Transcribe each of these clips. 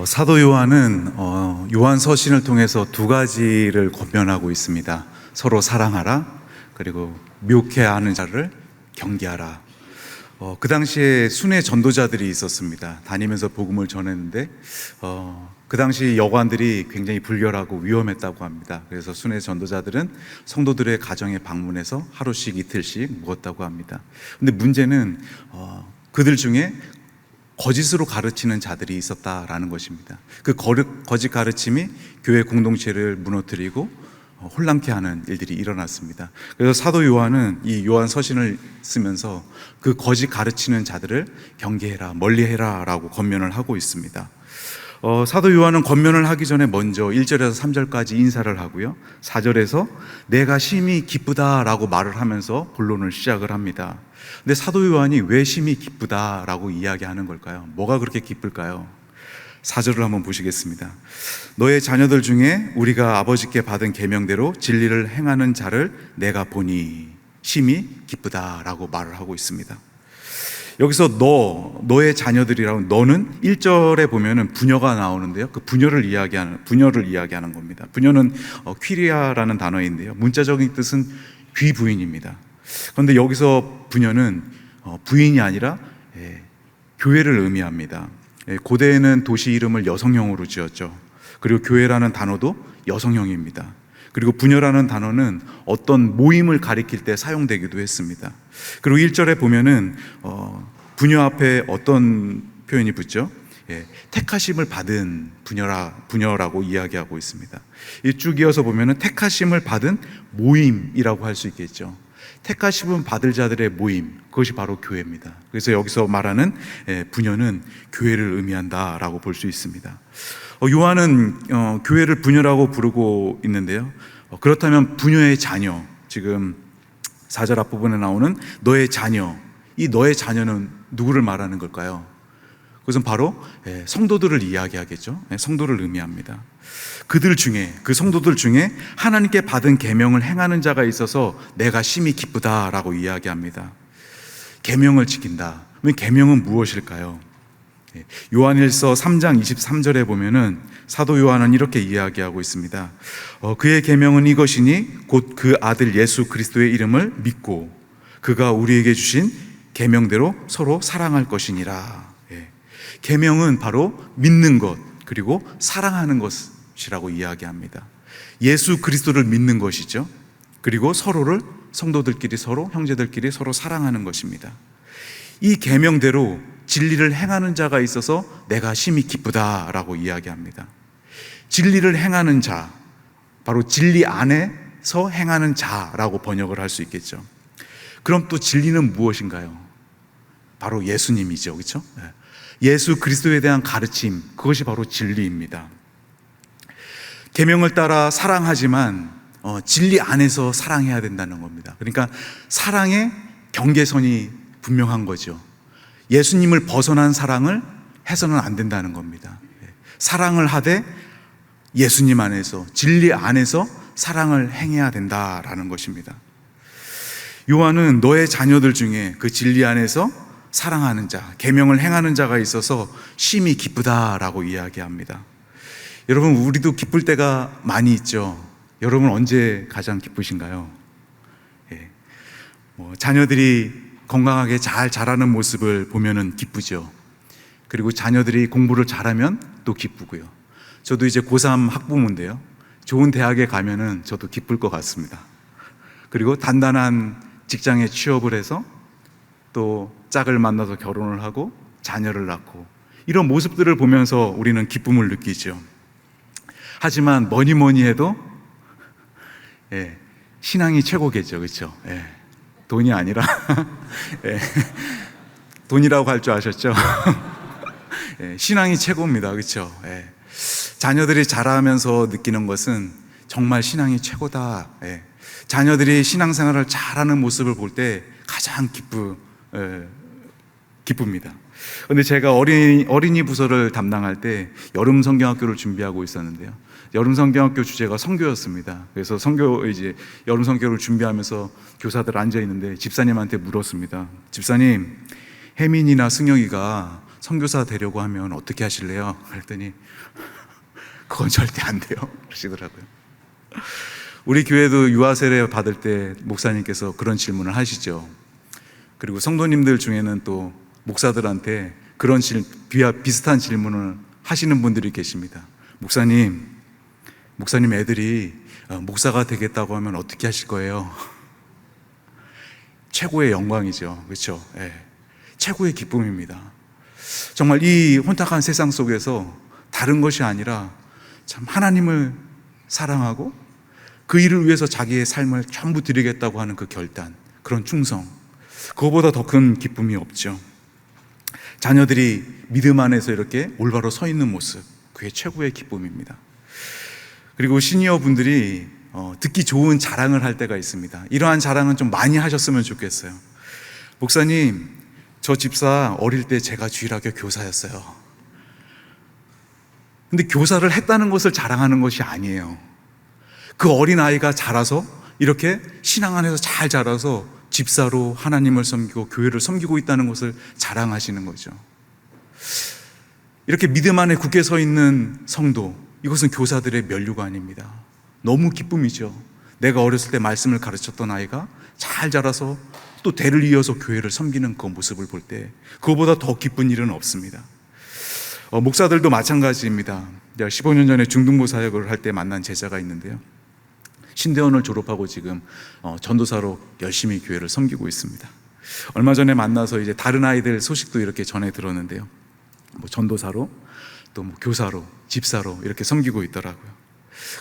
사도 요한은 요한 서신을 통해서 두 가지를 권면하고 있습니다. 서로 사랑하라, 그리고 묘케하는 자를 경계하라. 그 당시에 순회 전도자들이 있었습니다. 다니면서 복음을 전했는데 그 당시 여관들이 굉장히 불결하고 위험했다고 합니다. 그래서 순회 전도자들은 성도들의 가정에 방문해서 하루씩 이틀씩 묵었다고 합니다. 근데 문제는 그들 중에 거짓으로 가르치는 자들이 있었다라는 것입니다. 그 거짓 가르침이 교회 공동체를 무너뜨리고 혼란케 하는 일들이 일어났습니다. 그래서 사도 요한은 이 요한 서신을 쓰면서 그 거짓 가르치는 자들을 경계해라, 멀리해라 라고 권면을 하고 있습니다. 사도 요한은 권면을 하기 전에 먼저 1절에서 3절까지 인사를 하고요, 4절에서 내가 심히 기쁘다라고 말을 하면서 본론을 시작을 합니다. 근데 사도 요한이 왜 심히 기쁘다라고 이야기하는 걸까요? 뭐가 그렇게 기쁠까요? 4절을 한번 보시겠습니다. 너의 자녀들 중에 우리가 아버지께 받은 계명대로 진리를 행하는 자를 내가 보니 심히 기쁘다라고 말을 하고 있습니다. 여기서 너의 자녀들이라고, 너는 1절에 보면은 부녀가 나오는데요, 그 부녀를 이야기하는 겁니다. 부녀는 퀴리아라는 단어인데요, 문자적인 뜻은 귀부인입니다. 그런데 여기서 부녀는 부인이 아니라 교회를 의미합니다. 고대에는 도시 이름을 여성형으로 지었죠. 그리고 교회라는 단어도 여성형입니다. 그리고 부녀라는 단어는 어떤 모임을 가리킬 때 사용되기도 했습니다. 그리고 1절에 보면은 부녀 앞에 어떤 표현이 붙죠? 택하심을 받은 부녀라고 이야기하고 있습니다. 쭉 이어서 보면은 택하심을 받은 모임이라고 할 수 있겠죠. 택하심을 받을 자들의 모임, 그것이 바로 교회입니다. 그래서 여기서 말하는 부녀는 교회를 의미한다라고 볼 수 있습니다. 요한은 교회를 부녀라고 부르고 있는데요, 그렇다면 부녀의 자녀, 지금 4절 앞부분에 나오는 너의 자녀, 이 너의 자녀는 누구를 말하는 걸까요? 그것은 바로 성도들을 이야기하겠죠. 성도를 의미합니다. 그 성도들 중에 하나님께 받은 계명을 행하는 자가 있어서 내가 심히 기쁘다라고 이야기합니다. 계명을 지킨다. 그러면 계명은 무엇일까요? 요한일서 3장 23절에 보면은 사도 요한은 이렇게 이야기하고 있습니다. 그의 계명은 이것이니 곧 그 아들 예수 그리스도의 이름을 믿고 그가 우리에게 주신 계명대로 서로 사랑할 것이니라. 계명은 바로 믿는 것, 그리고 사랑하는 것이라고 이야기합니다. 예수 그리스도를 믿는 것이죠. 그리고 성도들끼리 서로, 형제들끼리 서로 사랑하는 것입니다. 이 계명대로 진리를 행하는 자가 있어서 내가 심히 기쁘다라고 이야기합니다. 진리를 행하는 자, 바로 진리 안에서 행하는 자라고 번역을 할 수 있겠죠. 그럼 또 진리는 무엇인가요? 바로 예수님이죠, 그렇죠? 예수 그리스도에 대한 가르침, 그것이 바로 진리입니다. 계명을 따라 사랑하지만 진리 안에서 사랑해야 된다는 겁니다. 그러니까 사랑의 경계선이 분명한 거죠. 예수님을 벗어난 사랑을 해서는 안 된다는 겁니다. 사랑을 하되 예수님 안에서, 진리 안에서 사랑을 행해야 된다라는 것입니다. 요한은 너의 자녀들 중에 그 진리 안에서 사랑하는 자, 계명을 행하는 자가 있어서 심히 기쁘다라고 이야기합니다. 여러분, 우리도 기쁠 때가 많이 있죠. 여러분 언제 가장 기쁘신가요? 자녀들이 건강하게 잘 자라는 모습을 보면은 기쁘죠. 그리고 자녀들이 공부를 잘하면 또 기쁘고요. 저도 이제 고3 학부모인데요, 좋은 대학에 가면은 저도 기쁠 것 같습니다. 그리고 단단한 직장에 취업을 해서 또 짝을 만나서 결혼을 하고 자녀를 낳고, 이런 모습들을 보면서 우리는 기쁨을 느끼죠. 하지만 뭐니 해도 신앙이 최고겠죠, 그렇죠? 돈이 아니라 돈이라고 할 줄 아셨죠? 신앙이 최고입니다, 그렇죠? 자녀들이 자라면서 느끼는 것은 정말 신앙이 최고다. 자녀들이 신앙생활을 잘하는 모습을 볼 때 가장 기쁩니다. 그런데 제가 어린이 부서를 담당할 때 여름 성경학교를 준비하고 있었는데요, 여름 성경학교 주제가 선교였습니다. 그래서 여름 성교를 준비하면서 교사들 앉아 있는데 집사님한테 물었습니다. 집사님, 혜민이나 승혁이가 선교사 되려고 하면 어떻게 하실래요? 그랬더니 그건 절대 안 돼요 그러시더라고요. 우리 교회도 유아 세례 받을 때 목사님께서 그런 질문을 하시죠. 그리고 성도님들 중에는 또 목사들한테 그런 비슷한 질문을 하시는 분들이 계십니다. 목사님 애들이 목사가 되겠다고 하면 어떻게 하실 거예요? 최고의 영광이죠. 그렇죠? 예. 최고의 기쁨입니다. 정말 이 혼탁한 세상 속에서 다른 것이 아니라 참 하나님을 사랑하고 그 일을 위해서 자기의 삶을 전부 드리겠다고 하는 그 결단, 그런 충성, 그거보다 더 큰 기쁨이 없죠. 자녀들이 믿음 안에서 이렇게 올바로 서 있는 모습, 그게 최고의 기쁨입니다. 그리고 시니어 분들이 듣기 좋은 자랑을 할 때가 있습니다. 이러한 자랑은 좀 많이 하셨으면 좋겠어요. 목사님, 저 집사 어릴 때 제가 주일학교 교사였어요. 근데 교사를 했다는 것을 자랑하는 것이 아니에요. 그 어린아이가 자라서 이렇게 신앙 안에서 잘 자라서 집사로 하나님을 섬기고 교회를 섬기고 있다는 것을 자랑하시는 거죠. 이렇게 믿음 안에 굳게 서 있는 성도, 이것은 교사들의 면류가 아닙니다. 너무 기쁨이죠. 내가 어렸을 때 말씀을 가르쳤던 아이가 잘 자라서 또 대를 이어서 교회를 섬기는 그 모습을 볼 때 그거보다 더 기쁜 일은 없습니다. 목사들도 마찬가지입니다. 15년 전에 중등부 사역을 할 때 만난 제자가 있는데요, 신대원을 졸업하고 지금 전도사로 열심히 교회를 섬기고 있습니다. 얼마 전에 만나서 이제 다른 아이들 소식도 이렇게 전해 들었는데요, 전도사로 또 교사로 집사로 이렇게 섬기고 있더라고요.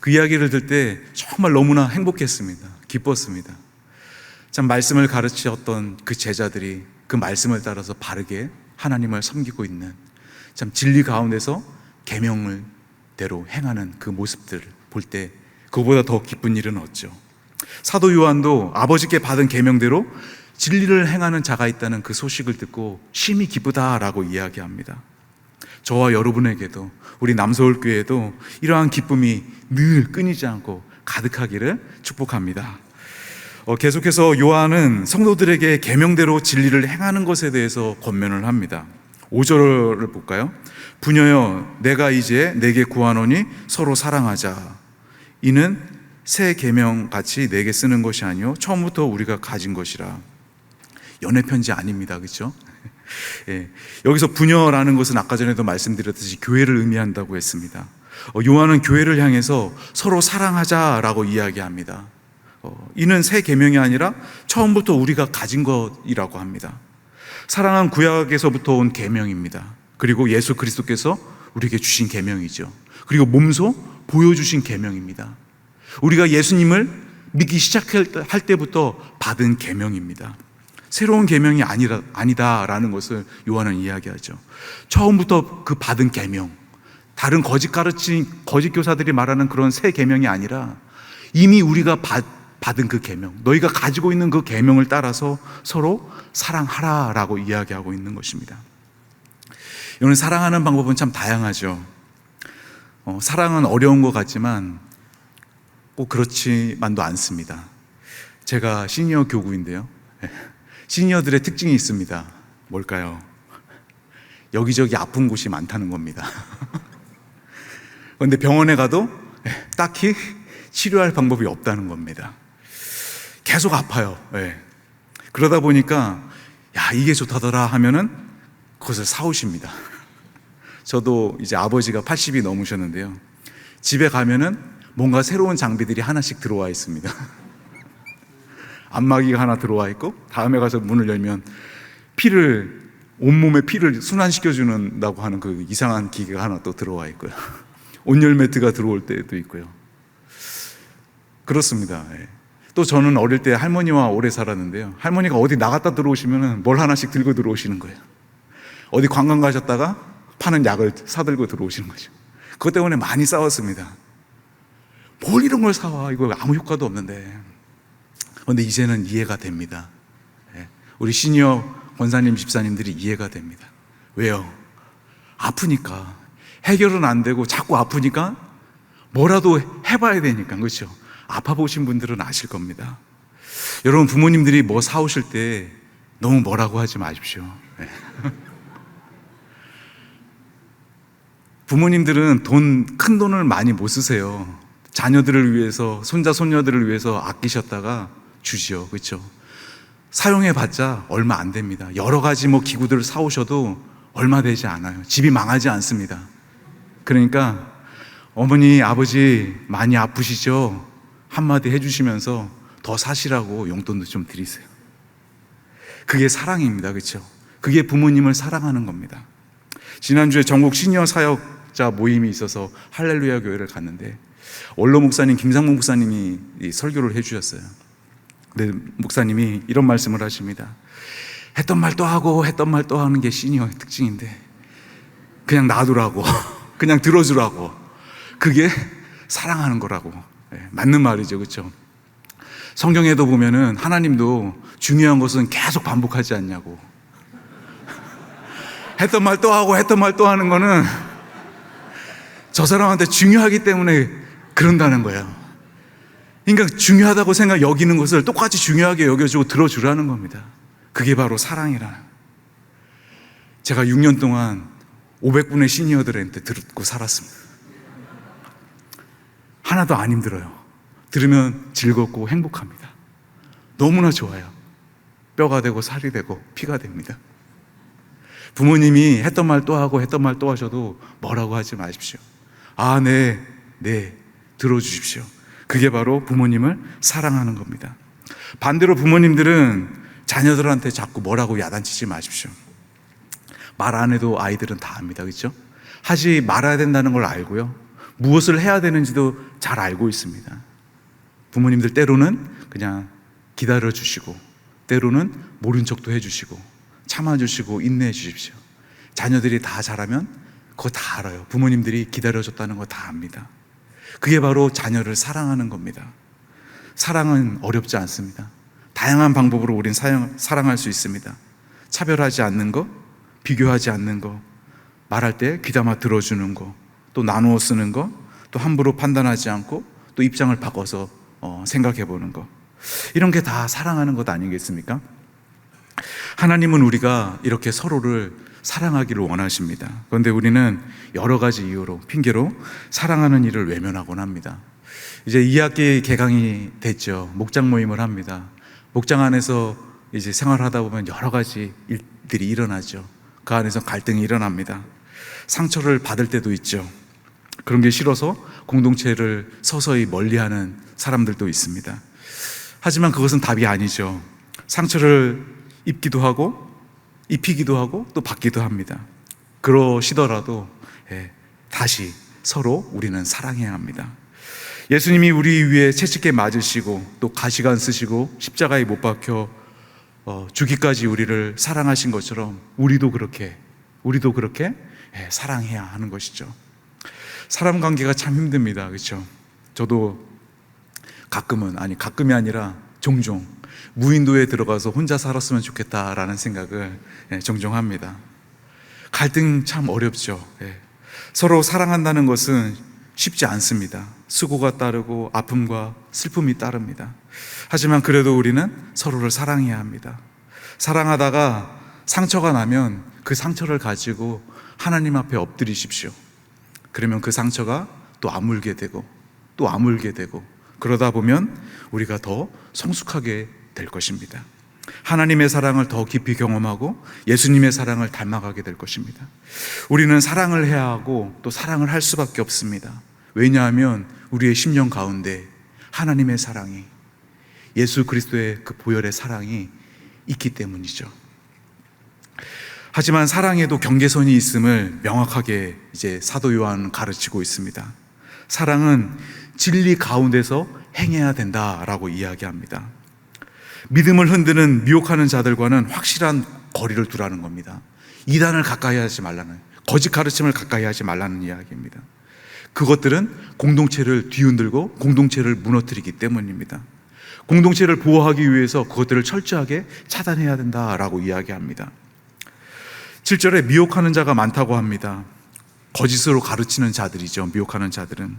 그 이야기를 들을 때 정말 너무나 행복했습니다. 기뻤습니다. 참 말씀을 가르치셨던 그 제자들이 그 말씀을 따라서 바르게 하나님을 섬기고 있는, 참 진리 가운데서 계명을대로 행하는 그 모습들을 볼 때 그보다 더 기쁜 일은 없죠. 사도 요한도 아버지께 받은 계명대로 진리를 행하는 자가 있다는 그 소식을 듣고 심히 기쁘다라고 이야기합니다. 저와 여러분에게도, 우리 남서울교회도 이러한 기쁨이 늘 끊이지 않고 가득하기를 축복합니다. 계속해서 요한은 성도들에게 계명대로 진리를 행하는 것에 대해서 권면을 합니다. 5절을 볼까요? 부녀여, 내가 이제 내게 구하노니 서로 사랑하자. 이는 새 계명 같이 내게 쓰는 것이 아니요 처음부터 우리가 가진 것이라. 연애 편지 아닙니다, 그렇죠? 예, 여기서 부녀라는 것은 아까 전에도 말씀드렸듯이 교회를 의미한다고 했습니다. 요한은 교회를 향해서 서로 사랑하자라고 이야기합니다. 이는 새 계명이 아니라 처음부터 우리가 가진 것이라고 합니다. 사랑은 구약에서부터 온 계명입니다. 그리고 예수 그리스도께서 우리에게 주신 계명이죠. 그리고 몸소 보여주신 계명입니다. 우리가 예수님을 믿기 시작할 때부터 받은 계명입니다. 새로운 계명이 아니다라는 것을 요한은 이야기하죠. 처음부터 그 받은 계명, 다른 거짓 교사들이 말하는 그런 새 계명이 아니라 이미 우리가 받은 그 계명, 너희가 가지고 있는 그 계명을 따라서 서로 사랑하라라고 이야기하고 있는 것입니다. 여러분, 사랑하는 방법은 참 다양하죠. 사랑은 어려운 것 같지만 꼭 그렇지만도 않습니다. 제가 시니어 교구인데요, 시니어들의 특징이 있습니다. 뭘까요? 여기저기 아픈 곳이 많다는 겁니다. 그런데 병원에 가도 딱히 치료할 방법이 없다는 겁니다. 계속 아파요. 그러다 보니까 야, 이게 좋다더라 하면은 그것을 사오십니다. 저도 이제 아버지가 80이 넘으셨는데요, 집에 가면은 뭔가 새로운 장비들이 하나씩 들어와 있습니다. 안마기가 하나 들어와 있고, 다음에 가서 문을 열면 온몸에 피를 순환시켜준다고 하는 그 이상한 기계가 하나 또 들어와 있고요. 온열 매트가 들어올 때도 있고요. 그렇습니다. 또 저는 어릴 때 할머니와 오래 살았는데요, 할머니가 어디 나갔다 들어오시면 뭘 하나씩 들고 들어오시는 거예요. 어디 관광 가셨다가 파는 약을 사들고 들어오시는 거죠. 그것 때문에 많이 싸웠습니다. 뭘 이런 걸 사와, 이거 아무 효과도 없는데. 그런데 이제는 이해가 됩니다. 우리 시니어 권사님, 집사님들이 이해가 됩니다. 왜요? 아프니까. 해결은 안 되고 자꾸 아프니까 뭐라도 해봐야 되니까. 그렇죠? 아파 보신 분들은 아실 겁니다. 여러분, 부모님들이 뭐 사오실 때 너무 뭐라고 하지 마십시오. 부모님들은 큰 돈을 많이 못 쓰세요. 자녀들을 위해서, 손자, 손녀들을 위해서 아끼셨다가 주지요. 그렇죠? 사용해봤자 얼마 안 됩니다. 여러 가지 기구들을 사오셔도 얼마 되지 않아요. 집이 망하지 않습니다. 그러니까 어머니, 아버지 많이 아프시죠? 한마디 해주시면서 더 사시라고 용돈도 좀 드리세요. 그게 사랑입니다. 그렇죠? 그게 부모님을 사랑하는 겁니다. 지난주에 전국 시니어 사역자 모임이 있어서 할렐루야 교회를 갔는데 원로 목사님 김상문 목사님이 설교를 해주셨어요. 근데 목사님이 이런 말씀을 하십니다. 했던 말 또 하고 했던 말 또 하는 게 시니어의 특징인데 그냥 놔두라고 그냥 들어주라고, 그게 사랑하는 거라고. 맞는 말이죠. 그렇죠? 성경에도 보면은 하나님도 중요한 것은 계속 반복하지 않냐고. 했던 말 또 하고 했던 말 또 하는 거는 저 사람한테 중요하기 때문에 그런다는 거예요. 그러니까 중요하다고 여기는 것을 똑같이 중요하게 여겨주고 들어주라는 겁니다. 그게 바로 사랑이라는. 제가 6년 동안 500분의 시니어들한테 듣고 살았습니다. 하나도 안 힘들어요. 들으면 즐겁고 행복합니다. 너무나 좋아요. 뼈가 되고 살이 되고 피가 됩니다. 부모님이 했던 말 또 하고 했던 말 또 하셔도 뭐라고 하지 마십시오. 아, 네, 들어주십시오. 그게 바로 부모님을 사랑하는 겁니다. 반대로 부모님들은 자녀들한테 자꾸 뭐라고 야단치지 마십시오. 말 안 해도 아이들은 다 압니다. 그렇죠? 하지 말아야 된다는 걸 알고요, 무엇을 해야 되는지도 잘 알고 있습니다. 부모님들 때로는 그냥 기다려 주시고, 때로는 모른 척도 해주시고, 참아주시고 인내해 주십시오. 자녀들이 다 잘하면 그거 다 알아요. 부모님들이 기다려줬다는 거 다 압니다. 그게 바로 자녀를 사랑하는 겁니다. 사랑은 어렵지 않습니다. 다양한 방법으로 우린 사랑할 수 있습니다. 차별하지 않는 거, 비교하지 않는 거, 말할 때 귀담아 들어주는 거, 또 나누어 쓰는 거, 또 함부로 판단하지 않고 또 입장을 바꿔서 생각해 보는 거, 이런 게 다 사랑하는 것 아니겠습니까? 하나님은 우리가 이렇게 서로를 사랑하기를 원하십니다. 그런데 우리는 여러 가지 이유로, 핑계로 사랑하는 일을 외면하곤 합니다. 이제 2학기 개강이 됐죠. 목장 모임을 합니다. 목장 안에서 이제 생활하다 보면 여러 가지 일들이 일어나죠. 그 안에서 갈등이 일어납니다. 상처를 받을 때도 있죠. 그런 게 싫어서 공동체를 서서히 멀리하는 사람들도 있습니다. 하지만 그것은 답이 아니죠. 상처를 입기도 하고 입히기도 하고 또 받기도 합니다. 그러시더라도 다시 서로 우리는 사랑해야 합니다. 예수님이 우리 위에 채찍에 맞으시고 또 가시관 쓰시고 십자가에 못 박혀 주기까지 우리를 사랑하신 것처럼 우리도 그렇게 사랑해야 하는 것이죠. 사람 관계가 참 힘듭니다. 그렇죠? 저도 가끔이 아니라 종종 무인도에 들어가서 혼자 살았으면 좋겠다라는 생각을 종종 합니다. 갈등 참 어렵죠. 서로 사랑한다는 것은 쉽지 않습니다. 수고가 따르고 아픔과 슬픔이 따릅니다. 하지만 그래도 우리는 서로를 사랑해야 합니다. 사랑하다가 상처가 나면 그 상처를 가지고 하나님 앞에 엎드리십시오. 그러면 그 상처가 또 아물게 되고 또 아물게 되고, 그러다 보면 우리가 더 성숙하게 될 것입니다. 하나님의 사랑을 더 깊이 경험하고 예수님의 사랑을 닮아가게 될 것입니다. 우리는 사랑을 해야 하고 또 사랑을 할 수밖에 없습니다. 왜냐하면 우리의 심령 가운데 하나님의 사랑이, 예수 그리스도의 그 보혈의 사랑이 있기 때문이죠. 하지만 사랑에도 경계선이 있음을 명확하게 이제 사도 요한은 가르치고 있습니다. 사랑은 진리 가운데서 행해야 된다라고 이야기합니다. 믿음을 흔드는 미혹하는 자들과는 확실한 거리를 두라는 겁니다. 이단을 가까이 하지 말라는, 거짓 가르침을 가까이 하지 말라는 이야기입니다. 그것들은 공동체를 뒤흔들고 공동체를 무너뜨리기 때문입니다. 공동체를 보호하기 위해서 그것들을 철저하게 차단해야 된다라고 이야기합니다. 7절에 미혹하는 자가 많다고 합니다. 거짓으로 가르치는 자들이죠. 미혹하는 자들은,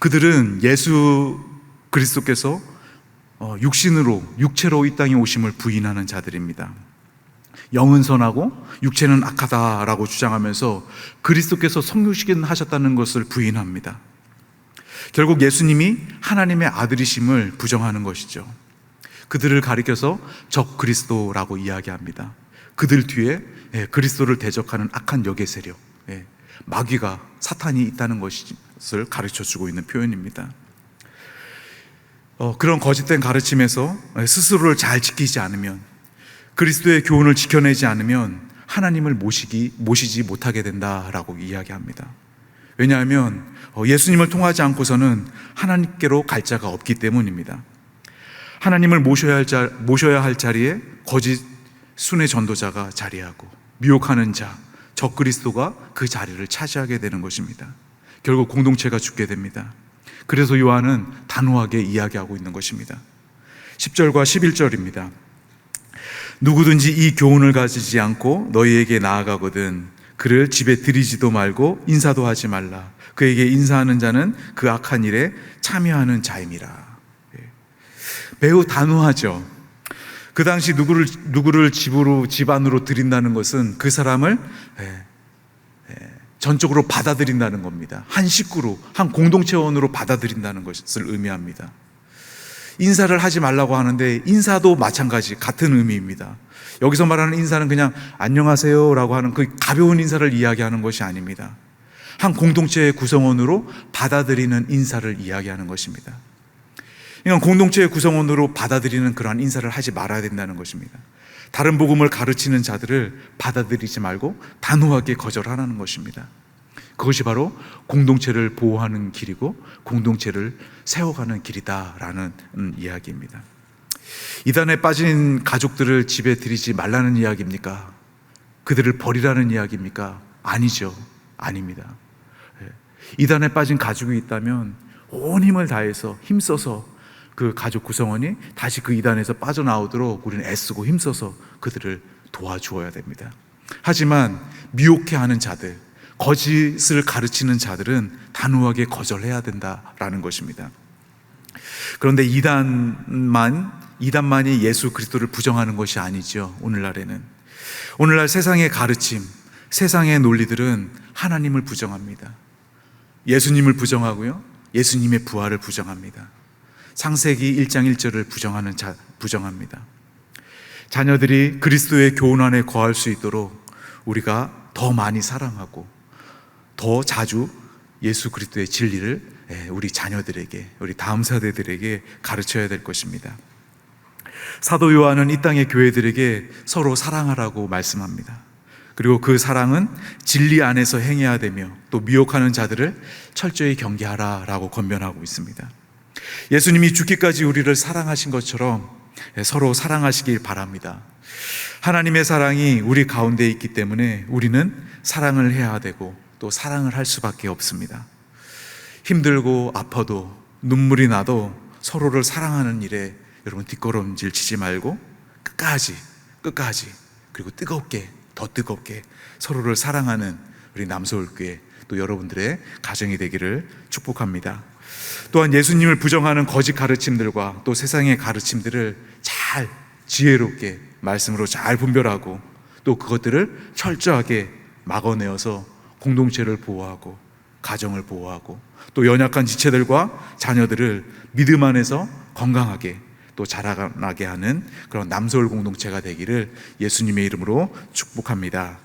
그들은 예수 그리스도께서 육체로 이 땅에 오심을 부인하는 자들입니다. 영은 선하고 육체는 악하다라고 주장하면서 그리스도께서 성육신 하셨다는 것을 부인합니다. 결국 예수님이 하나님의 아들이심을 부정하는 것이죠. 그들을 가리켜서 적 그리스도라고 이야기합니다. 그들 뒤에 그리스도를 대적하는 악한 역의 세력, 마귀가, 사탄이 있다는 것을 가르쳐주고 있는 표현입니다. 그런 거짓된 가르침에서 스스로를 잘 지키지 않으면, 그리스도의 교훈을 지켜내지 않으면 하나님을 모시지 못하게 된다라고 이야기합니다. 왜냐하면 예수님을 통하지 않고서는 하나님께로 갈 자가 없기 때문입니다. 하나님을 모셔야 할 자리에 거짓 순회 전도자가 자리하고 미혹하는 자, 적 그리스도가 그 자리를 차지하게 되는 것입니다. 결국 공동체가 죽게 됩니다. 그래서 요한은 단호하게 이야기하고 있는 것입니다. 10절과 11절입니다. 누구든지 이 교훈을 가지지 않고 너희에게 나아가거든 그를 집에 들이지도 말고 인사도 하지 말라. 그에게 인사하는 자는 그 악한 일에 참여하는 자임이라. 매우 단호하죠. 그 당시 누구를 집 안으로 들인다는 것은 그 사람을 전적으로 받아들인다는 겁니다. 한 식구로, 한 공동체원으로 받아들인다는 것을 의미합니다. 인사를 하지 말라고 하는데 인사도 마찬가지, 같은 의미입니다. 여기서 말하는 인사는 그냥 안녕하세요라고 하는 그 가벼운 인사를 이야기하는 것이 아닙니다. 한 공동체의 구성원으로 받아들이는 인사를 이야기하는 것입니다. 그러니까 공동체의 구성원으로 받아들이는 그러한 인사를 하지 말아야 된다는 것입니다. 다른 복음을 가르치는 자들을 받아들이지 말고 단호하게 거절하라는 것입니다. 그것이 바로 공동체를 보호하는 길이고 공동체를 세워가는 길이다라는 이야기입니다. 이단에 빠진 가족들을 집에 들이지 말라는 이야기입니까? 그들을 버리라는 이야기입니까? 아니죠. 아닙니다. 이단에 빠진 가족이 있다면 온 힘을 다해서 힘써서 그 가족 구성원이 다시 그 이단에서 빠져나오도록 우리는 애쓰고 힘써서 그들을 도와주어야 됩니다. 하지만 미혹해하는 자들, 거짓을 가르치는 자들은 단호하게 거절해야 된다라는 것입니다. 그런데 이단만이 예수 그리스도를 부정하는 것이 아니죠. 오늘날 세상의 가르침, 세상의 논리들은 하나님을 부정합니다. 예수님을 부정하고요, 예수님의 부활을 부정합니다. 창세기 1장 1절을 부정합니다. 자녀들이 그리스도의 교훈 안에 거할 수 있도록 우리가 더 많이 사랑하고 더 자주 예수 그리스도의 진리를 우리 자녀들에게, 우리 다음 세대들에게 가르쳐야 될 것입니다. 사도 요한은 이 땅의 교회들에게 서로 사랑하라고 말씀합니다. 그리고 그 사랑은 진리 안에서 행해야 되며 또 미혹하는 자들을 철저히 경계하라라고 권면하고 있습니다. 예수님이 죽기까지 우리를 사랑하신 것처럼 서로 사랑하시길 바랍니다. 하나님의 사랑이 우리 가운데 있기 때문에 우리는 사랑을 해야 되고 또 사랑을 할 수밖에 없습니다. 힘들고 아파도 눈물이 나도 서로를 사랑하는 일에 여러분 뒷걸음질 치지 말고 끝까지 그리고 더 뜨겁게 서로를 사랑하는 우리 남서울교회 또 여러분들의 가정이 되기를 축복합니다. 또한 예수님을 부정하는 거짓 가르침들과 또 세상의 가르침들을 잘 지혜롭게 말씀으로 잘 분별하고 또 그것들을 철저하게 막아내어서 공동체를 보호하고 가정을 보호하고 또 연약한 지체들과 자녀들을 믿음 안에서 건강하게 또 자라나게 하는 그런 남서울 공동체가 되기를 예수님의 이름으로 축복합니다.